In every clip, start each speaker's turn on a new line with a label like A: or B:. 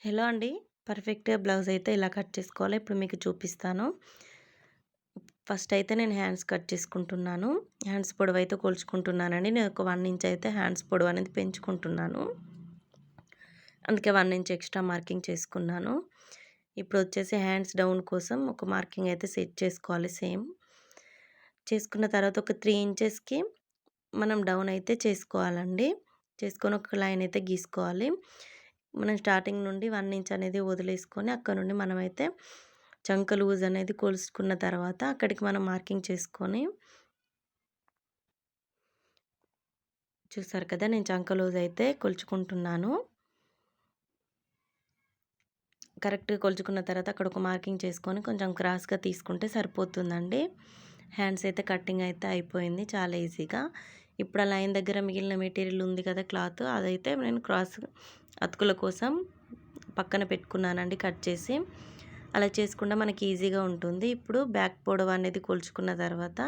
A: Hello అండి. పర్ఫెక్ట్‌గా blouse అయితే ఎలా కట్ చేసుకోవాలో ఇప్పుడు మీకు చూపిస్తాను. ఫస్ట్ అయితే నేను హ్యాండ్స్ కట్ చేసుకుంటున్నాను. హ్యాండ్స్ పొడవైతే కొలుచుకుంటున్నానండి. నేను ఒక 1 ఇంచ్ అయితే హ్యాండ్స్ పొడవు అనేది పెంచుకుంటున్నాను. అందుకే 1 ఇంచ్ ఎక్స్ట్రా మార్కింగ్ చేసుకున్నాను. ఇప్పుడు వచ్చేసి హ్యాండ్స్ డౌన్ కోసం ఒక మార్కింగ్ అయితే సెట్ చేసుకోవాలి సేమ్. చేసుకున్న తర్వాత ఒక 3 ఇంచెస్‌కి మనం డౌన్ అయితే చేసుకోవాలండి. చేసుకొని ఒక లైన్ అయితే గీసుకోవాలి. మనం స్టార్టింగ్ నుండి 1 ఇంచ్ అనేది వదిలేసుకొని అక్కడ నుండి మనమైతే చంక లూజ్ అనేది కొలుసుకున్న తర్వాత అక్కడికి మనం మార్కింగ్ చేసుకొని చూసారు కదా! నేను చంక లూజ్ అయితే కొలుచుకుంటున్నాను. కరెక్ట్‌గా కొలుచుకున్న తర్వాత అక్కడ ఒక మార్కింగ్ చేసుకొని కొంచెం క్రాస్‌గా తీసుకుంటే సరిపోతుందండి. హ్యాండ్స్ అయితే కటింగ్ అయితే అయిపోయింది చాలా ఈజీగా. ఇప్పుడు ఆ లైన్ దగ్గర మిగిలిన మెటీరియల్ ఉంది కదా క్లాత్ అదైతే నేను క్రాస్ అతుకుల కోసం పక్కన పెట్టుకున్నానండి కట్ చేసి. అలా చేసుకుంటే మనకి ఈజీగా ఉంటుంది. ఇప్పుడు బ్యాక్ పొడవు అనేది కొలుచుకున్న తర్వాత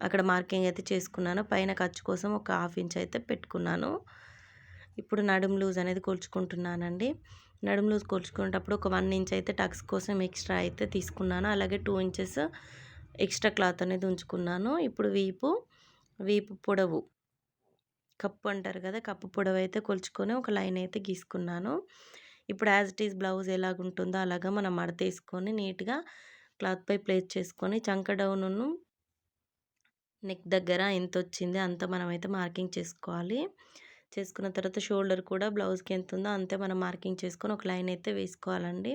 A: అక్కడ మార్కింగ్ అయితే చేసుకున్నాను. పైన ఖర్చు కోసం ఒక 1/2 ఇంచ్ అయితే పెట్టుకున్నాను. ఇప్పుడు నడుము లూజ్ అనేది కొలుచుకుంటున్నానండి. నడుము లూజ్ కొలుచుకునేటప్పుడు ఒక 1 ఇంచ్ అయితే టక్స్ కోసం ఎక్స్ట్రా అయితే తీసుకున్నాను. అలాగే 2 ఇంచెస్ ఎక్స్ట్రా క్లాత్ అనేది ఉంచుకున్నాను. ఇప్పుడు వీపు పొడవు కప్పు అంటారు కదా! కప్పు పొడవైతే కొలుచుకొని ఒక లైన్ అయితే గీసుకున్నాను. ఇప్పుడు యాజ్ ఇట్ ఈజ్ బ్లౌజ్ ఎలాగుంటుందో అలాగా మనం మడతేసుకొని నీట్‌గా క్లాత్‌పై ప్లేస్ చేసుకొని చంక డౌనును నెక్ దగ్గర ఎంతొచ్చింది అంత మనమైతే మార్కింగ్ చేసుకోవాలి. చేసుకున్న తర్వాత షోల్డర్ కూడా బ్లౌజ్‌కి ఎంతుందో అంతే మనం మార్కింగ్ చేసుకొని ఒక లైన్ అయితే వేసుకోవాలండి.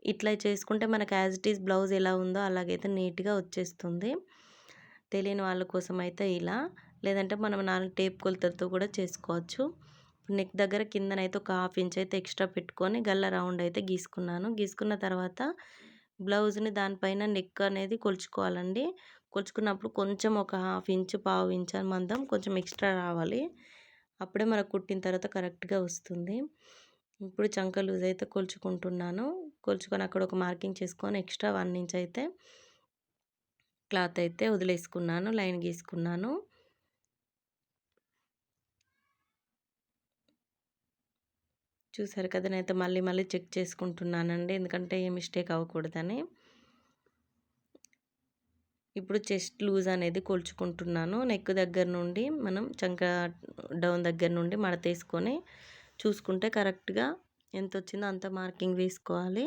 A: ఇట్లా చేసుకుంటే మనకు యాజ్ ఇట్ ఈజ్ బ్లౌజ్ ఎలా ఉందో అలాగైతే నీట్‌గా వచ్చేస్తుంది. తెలియని వాళ్ళ కోసం అయితే ఇలా. లేదంటే మనం 4 టేప్ కొలతలతో కూడా చేసుకోవచ్చు. నెక్ దగ్గర కిందనైతే ఒక 1/2 ఇంచ్ అయితే ఎక్స్ట్రా పెట్టుకొని గల్ల రౌండ్ అయితే గీసుకున్నాను. గీసుకున్న తర్వాత బ్లౌజ్‌ని దానిపైన నెక్ అనేది కొలుచుకోవాలండి. కొలుచుకున్నప్పుడు కొంచెం ఒక 1/2 ఇంచ్, పావు ఇంచ్ మందం కొంచెం ఎక్స్ట్రా రావాలి. అప్పుడే మనకు కుట్టిన తర్వాత కరెక్ట్‌గా వస్తుంది. ఇప్పుడు చంక లూజ్ అయితే కొలుచుకుంటున్నాను. కొలుచుకొని అక్కడ ఒక మార్కింగ్ చేసుకొని ఎక్స్ట్రా 1 ఇంచ్ అయితే క్లాత్ అయితే వదిలేసుకున్నాను. లైన్ గీసుకున్నాను. చూసారు కదా! నేనైతే మళ్ళీ మళ్ళీ చెక్ చేసుకుంటున్నానండి. ఎందుకంటే ఏ మిస్టేక్ అవ్వకూడదని. ఇప్పుడు చెస్ట్ లూజ్ అనేది కొలుచుకుంటున్నాను. నెక్ దగ్గర నుండి మనం చంక డౌన్ దగ్గర నుండి మడతేసుకొని చూసుకుంటే కరెక్ట్‌గా ఎంతొచ్చిందో అంత మార్కింగ్ వేసుకోవాలి.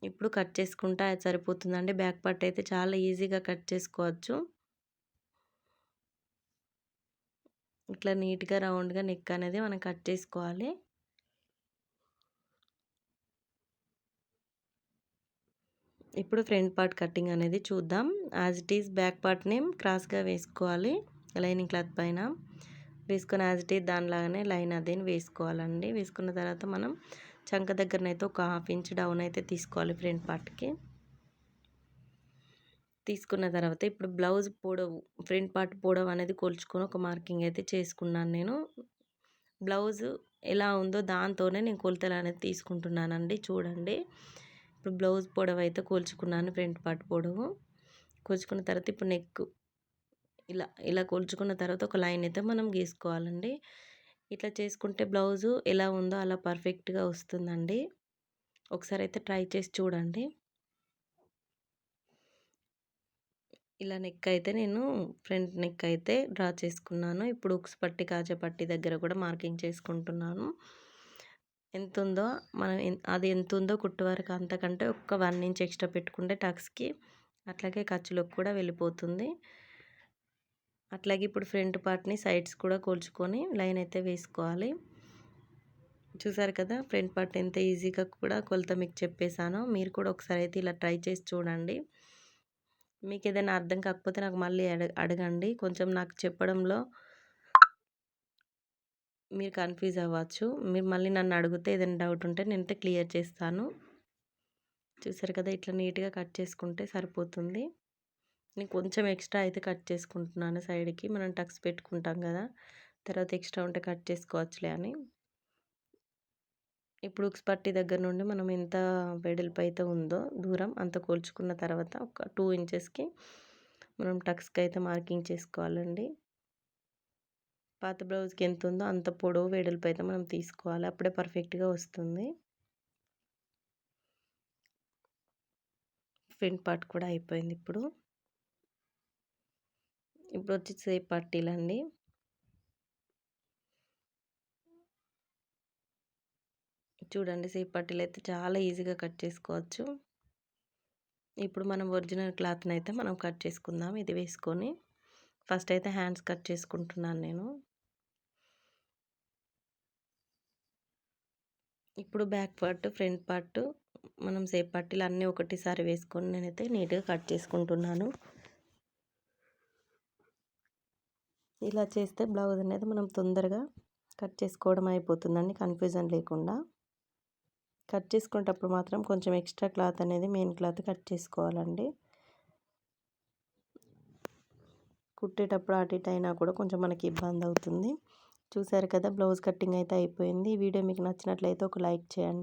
A: ఇప్పుడు కట్ చేసుకుంటే అది సరిపోతుందండి. బ్యాక్ పార్ట్ అయితే చాలా ఈజీగా కట్ చేసుకోవచ్చు. ఇట్లా నీట్‌గా రౌండ్‌గా నెక్ అనేది మనం కట్ చేసుకోవాలి. ఇప్పుడు ఫ్రంట్ పార్ట్ కటింగ్ అనేది చూద్దాం. యాజ్ ఇట్ ఈజ్ బ్యాక్ పార్ట్‌ని క్రాస్‌గా వేసుకోవాలి. లైనింగ్ క్లాత్ పైన వేసుకొని యాజ్ ఇట్ ఈజ్ దానిలాగానే లైన్ అదే వేసుకోవాలండి. వేసుకున్న తర్వాత మనం చంక దగ్గరనైతే ఒక 1/2 ఇంచ్ డౌన్ అయితే తీసుకోవాలి ఫ్రంట్ పార్ట్‌కి. తీసుకున్న తర్వాత ఇప్పుడు బ్లౌజ్ పొడవు ఫ్రంట్ పార్ట్ పొడవు అనేది కొలుచుకొని ఒక మార్కింగ్ అయితే చేసుకున్నాను నేను. బ్లౌజ్ ఎలా ఉందో దాంతోనే నేను కొలతలు అనేది తీసుకుంటున్నానండి చూడండి. ఇప్పుడు బ్లౌజ్ పొడవు అయితే కొలుచుకున్నాను ఫ్రంట్ పార్ట్ పొడవు. కొలుచుకున్న తర్వాత ఇప్పుడు నెక్ ఇలా ఇలా కొలుచుకున్న తర్వాత ఒక లైన్ అయితే మనం గీసుకోవాలండి. ఇట్లా చేసుకుంటే బ్లౌజు ఎలా ఉందో అలా పర్ఫెక్ట్‌గా వస్తుందండి. ఒకసారి అయితే ట్రై చేసి చూడండి. ఇలా నెక్ అయితే నేను ఫ్రంట్ నెక్ అయితే డ్రా చేసుకున్నాను. ఇప్పుడు ఉక్స్ పట్టి, కాజా పట్టి దగ్గర కూడా మార్కింగ్ చేసుకుంటున్నాను. ఎంతుందో మనం అది ఎంతుందో కుట్టు వరకు అంతకంటే ఒక్క 1 ఇంచ్ ఎక్స్ట్రా పెట్టుకుంటే టక్స్‌కి అట్లాగే ఖర్చులోకి కూడా వెళ్ళిపోతుంది. అట్లాగే ఇప్పుడు ఫ్రంట్ పార్ట్‌ని సైడ్స్ కూడా కొలుచుకొని లైన్ అయితే వేసుకోవాలి. చూసారు కదా! ఫ్రంట్ పార్ట్ ఎంత ఈజీగా కూడా కొలత మీకు చెప్పేసానో. మీరు కూడా ఒకసారి అయితే ఇలా ట్రై చేసి చూడండి. మీకేదైనా అర్థం కాకపోతే నాకు మళ్ళీ అడగండి. కొంచెం నాకు చెప్పడంలో మీరు కన్‌ఫ్యూజ్ అవ్వచ్చు. మీరు మళ్ళీ నన్ను అడిగితే ఏదైనా డౌట్ ఉంటే నేనైతే క్లియర్ చేస్తాను. చూసారు కదా! ఇట్లా నీట్‌గా కట్ చేసుకుంటే సరిపోతుంది. నేను కొంచెం ఎక్స్ట్రా అయితే కట్ చేసుకుంటున్నాను సైడ్‌కి. మనం టక్స్ పెట్టుకుంటాం కదా! తర్వాత ఎక్స్ట్రా ఉంటే కట్ చేసుకోవచ్చులే అని. ఇప్పుడు ఉక్స్ పట్టి దగ్గర నుండి మనం ఎంత వెడల్పు అయితే ఉందో దూరం అంత కొలుచుకున్న తర్వాత ఒక 2 ఇంచెస్‌కి మనం టక్స్‌కి అయితే మార్కింగ్ చేసుకోవాలండి. పాత బ్లౌజ్‌కి ఎంతుందో అంత పొడవు వెడల్పు అయితే మనం తీసుకోవాలి. అప్పుడే పర్ఫెక్ట్‌గా వస్తుంది. ఫ్రంట్ పార్ట్ కూడా అయిపోయింది ఇప్పుడు. ఇప్పుడొచ్చి సేప్ పట్టీలండి. చూడండి సేప్ పట్టీలయితే చాలా ఈజీగా కట్ చేసుకోవచ్చు. ఇప్పుడు మనం ఒరిజినల్ క్లాత్‌నయితే మనం కట్ చేసుకుందాం ఇది వేసుకొని. ఫస్ట్ అయితే హ్యాండ్స్ కట్ చేసుకుంటున్నాను నేను. ఇప్పుడు బ్యాక్ పార్ట్, ఫ్రంట్ పార్ట్ మనం సేప్ పట్టీలు అన్నీ ఒకటేసారి వేసుకొని నేనైతే నీట్‌గా కట్ చేసుకుంటున్నాను. ఇలా చేస్తే బ్లౌజ్ అనేది మనం తొందరగా కట్ చేసుకోవడం అయిపోతుందండి కన్ఫ్యూజన్ లేకుండా. కట్ చేసుకునేటప్పుడు మాత్రం కొంచెం ఎక్స్ట్రా క్లాత్ అనేది మెయిన్ క్లాత్ కట్ చేసుకోవాలండి. కుట్టేటప్పుడు అటు ఇటు అయినా కూడా కొంచెం మనకి ఇబ్బంది అవుతుంది. చూసారు కదా బ్లౌజ్ కటింగ్ అయితే అయిపోయింది. ఈ వీడియో మీకు నచ్చినట్లయితే ఒక లైక్ చేయండి.